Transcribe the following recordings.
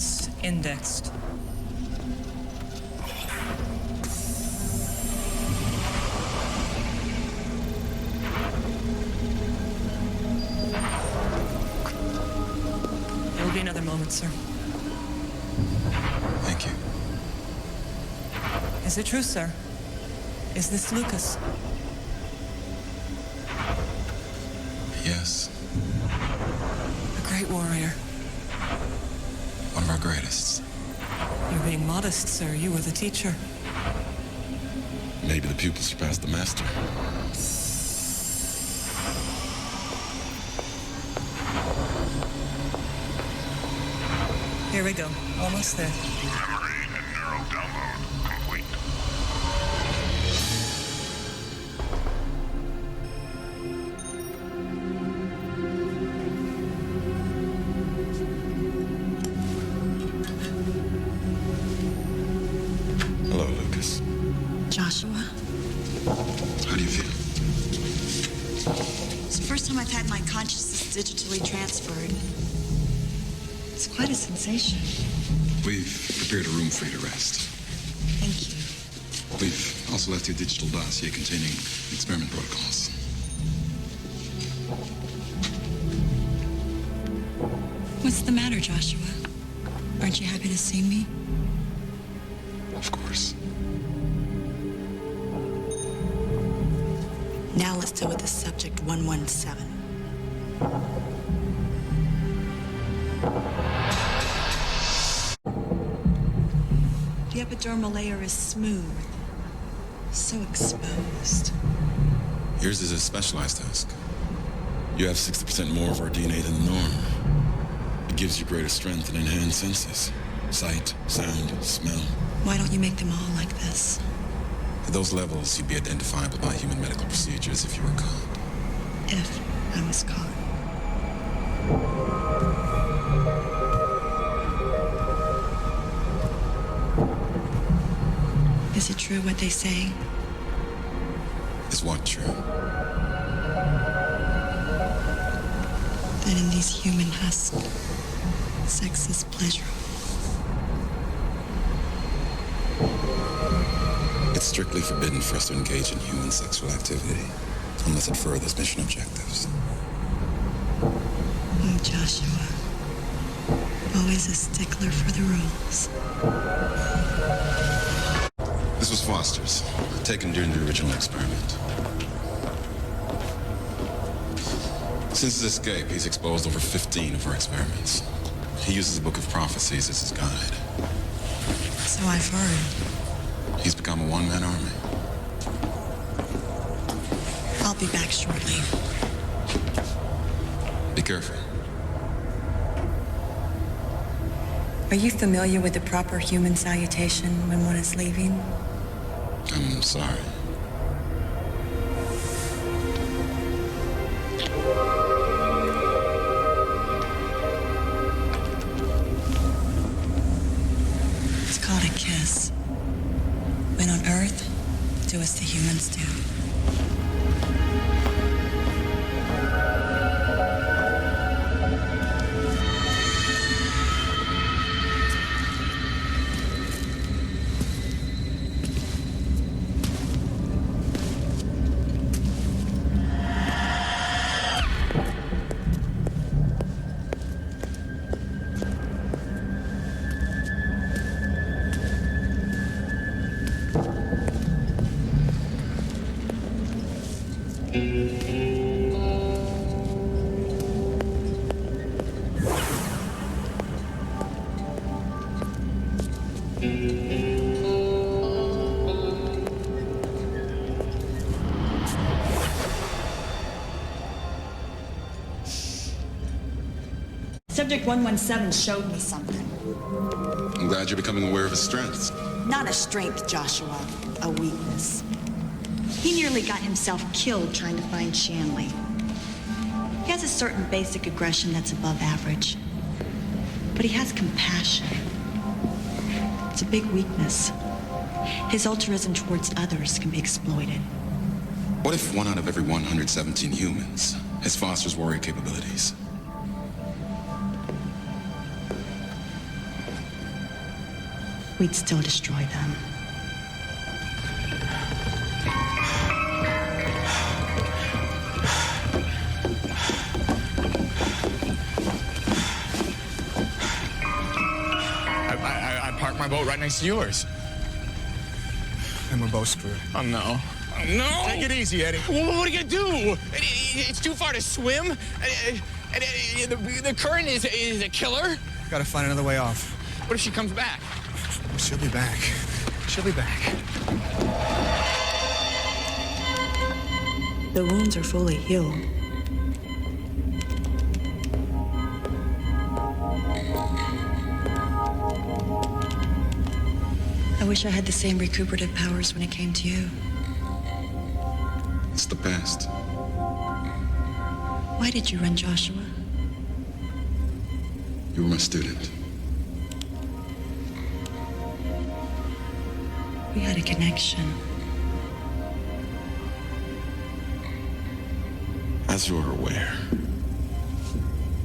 Evidence indexed. There will be another moment, sir. Thank you. Is it true, sir? Is this Lucas? Yes. A great warrior. One of our greatest. You're being modest, sir. You were the teacher. Maybe the pupil surpassed the master. Here we go. Almost there. Memory and Mero download complete. Hello, Lucas. Joshua, How do you feel? it's the first time I've had my consciousness digitally transferred. It's quite a sensation. We've prepared a room for you to rest. Thank you. We've also left you a digital dossier containing experiment protocols. What's the matter, Joshua? Aren't you happy to see me? Of course. Now let's deal with the subject 117. The epidermal layer is smooth, so exposed. Yours is a specialized task. You have 60% more of our DNA than the norm. It gives you greater strength and enhanced senses. Sight, sound, smell. Why don't you make them all like this? At those levels, you'd be identifiable by human medical procedures if you were caught. If I was caught. Is it true what they say? Is what true? That in these human husks, sex is pleasurable. It's strictly forbidden for us to engage in human sexual activity, unless it furthers mission objectives. Joshua, always a stickler for the rules. This was Foster's, taken during the original experiment. Since his escape, he's exposed over 15 of our experiments. He uses the Book of Prophecies as his guide. So I've heard. He's become a one-man army. I'll be back shortly. Be careful. Are you familiar with the proper human salutation when one is leaving? I'm sorry. It's called a kiss. When on Earth, do as the humans do. Subject 117 showed me something. I'm glad you're becoming aware of his strengths. Not a strength, Joshua. A weakness. He nearly got himself killed trying to find Shanley. He has a certain basic aggression that's above average. But he has compassion. It's a big weakness. His altruism towards others can be exploited. What if 1 out of every 117 humans has Foster's warrior capabilities? we'd still destroy them. I parked my boat right next to yours. And we're both screwed. Oh, no. Oh, no! Take it easy, Eddie. Well, what are you gonna do? It's too far to swim. The current is a killer. Gotta find another way off. What if she comes back? She'll be back. She'll be back. The wounds are fully healed. I wish I had the same recuperative powers when it came to you. It's the past. Why did you run, Joshua? You were my student. We had a connection. As you're aware,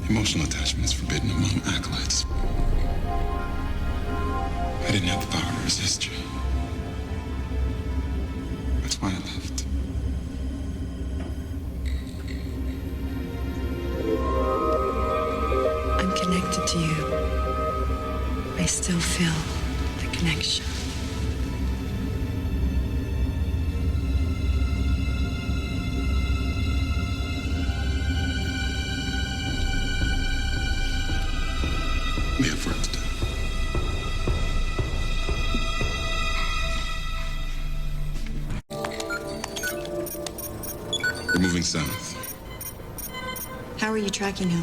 emotional attachment is forbidden among acolytes. I didn't have the power to resist you. That's why I left. I'm connected to you. I still feel the connection. We have work to do. We're moving south. How are you tracking him?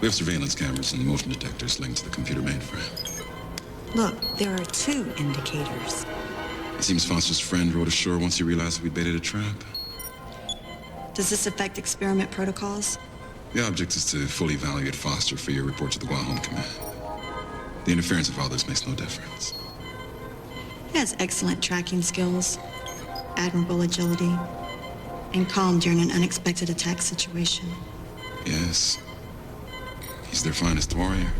We have surveillance cameras and motion detectors linked to the computer mainframe. Look, there are 2 indicators. It seems Foster's friend rode ashore once he realized we'd baited a trap. Does this affect experiment protocols? The object is to fully evaluate Foster for your report to the Guahome Command. The interference of others makes no difference. He has excellent tracking skills, admirable agility, and calm during an unexpected attack situation. Yes. He's their finest warrior.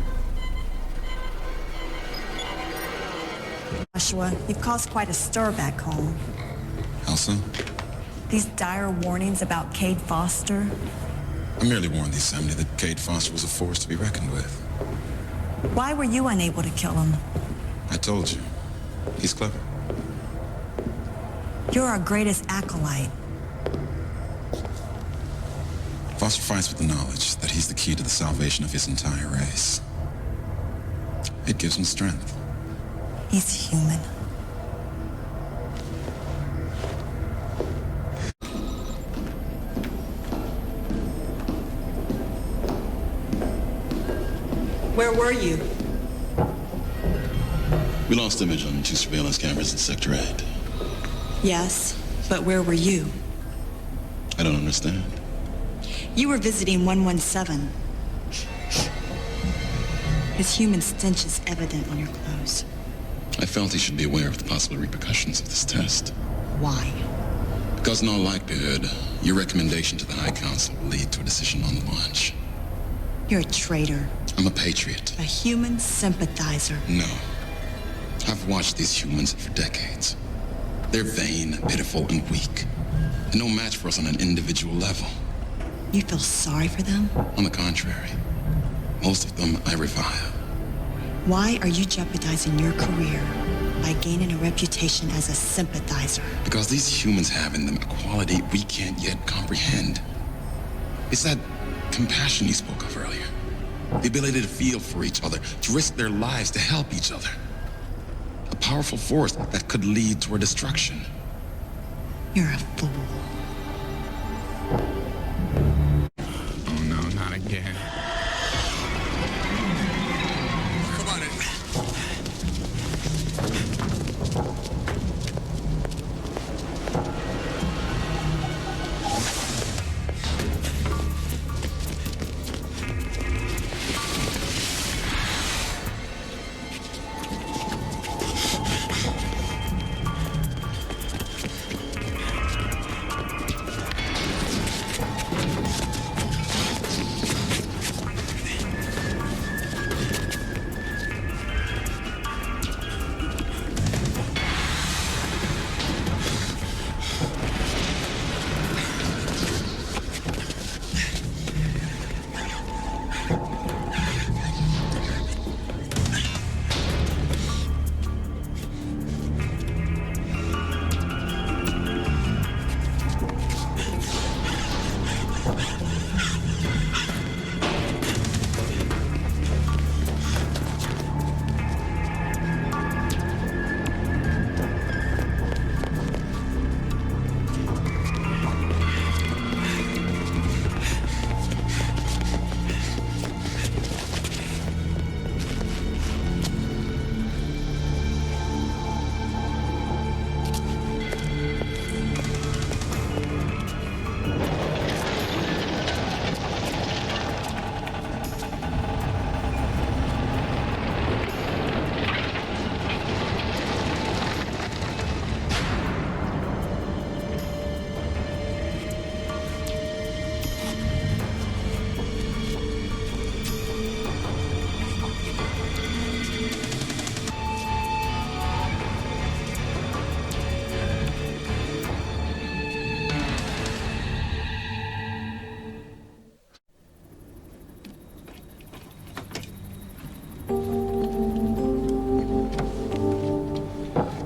Joshua, you've caused quite a stir back home. How so? These dire warnings about Cade Foster. I merely warned the Assembly that Cade Foster was a force to be reckoned with. Why were you unable to kill him? I told you. He's clever. You're our greatest acolyte. Foster fights with the knowledge that he's the key to the salvation of his entire race. It gives him strength. He's human. Where were you? We lost image on 2 surveillance cameras in Sector 8. Yes, but where were you? I don't understand. You were visiting 117. His human stench is evident on your clothes. I felt he should be aware of the possible repercussions of this test. Why? Because in all likelihood, your recommendation to the High Council will lead to a decision on the launch. You're a traitor. I'm a patriot. A human sympathizer. No. I've watched these humans for decades. They're vain, pitiful, and weak. And no match for us on an individual level. You feel sorry for them? On the contrary, most of them I revile. Why are you jeopardizing your career by gaining a reputation as a sympathizer? Because these humans have in them a quality we can't yet comprehend. It's that compassion you spoke of earlier. The ability to feel for each other, to risk their lives to help each other. A powerful force that could lead to our destruction. You're a fool. Oh, no, not again. Come on in.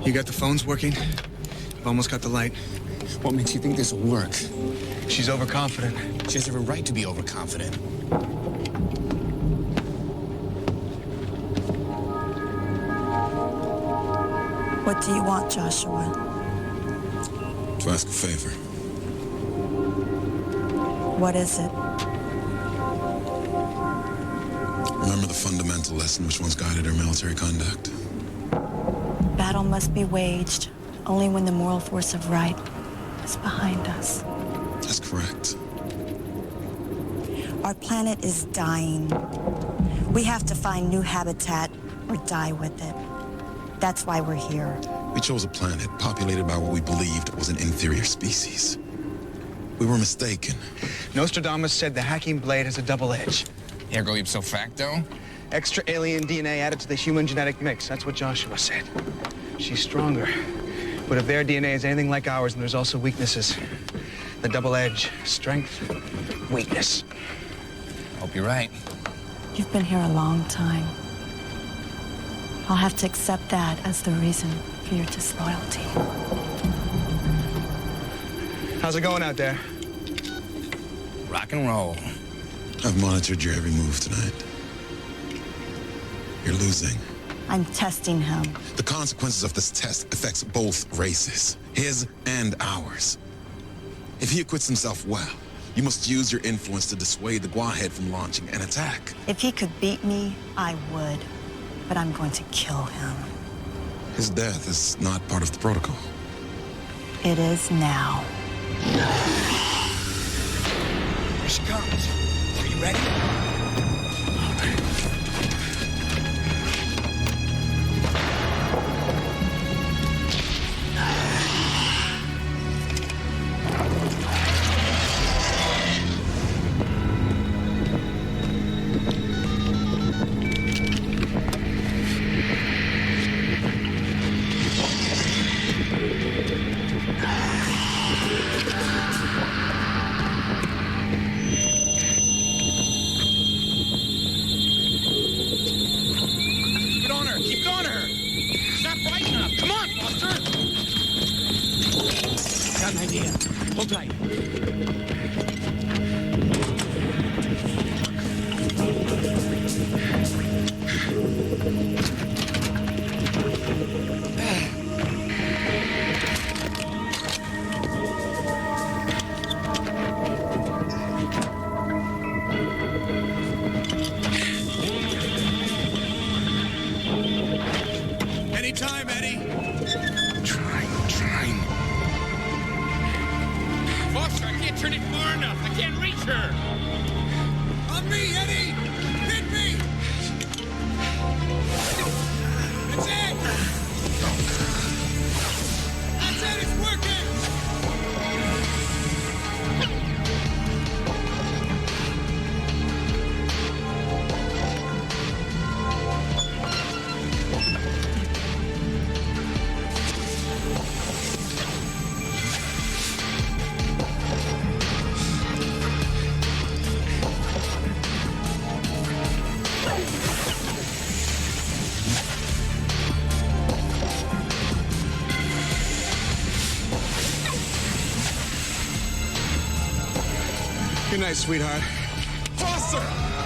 You got the phones working? I've almost got the light. What makes you think this will work? She's overconfident. She has every right to be overconfident. What do you want, Joshua? To ask a favor. What is it? Remember the fundamental lesson which once guided our military conduct? Battle must be waged only when the moral force of right is behind us. That's correct. Our planet is dying. We have to find new habitat or die with it. That's why we're here. We chose a planet populated by what we believed was an inferior species. We were mistaken. Nostradamus said the hacking blade has a double edge. Ergo ipso facto? Extra alien DNA added to the human genetic mix. That's what Joshua said. She's stronger. But if their DNA is anything like ours, then there's also weaknesses. The double edge, strength, weakness. Hope you're right. You've been here a long time. I'll have to accept that as the reason for your disloyalty. How's it going out there? Rock and roll. I've monitored your every move tonight. You're losing. I'm testing him. The consequences of this test affects both races, his and ours. If he acquits himself well, you must use your influence to dissuade the Guahead from launching an attack. If he could beat me, I would. But I'm going to kill him. His death is not part of the protocol. It is now. Here she comes. Are you ready? Keep it on her! Keep it on her! She's not bright enough! Come on, Foster! Got an idea. Hold tight. Anytime, Eddie. Trying. Foster, I can't turn it far enough. I can't reach her. On me, Eddie! Hit me! That's it! That's it, it's working! Good night, sweetheart. Foster!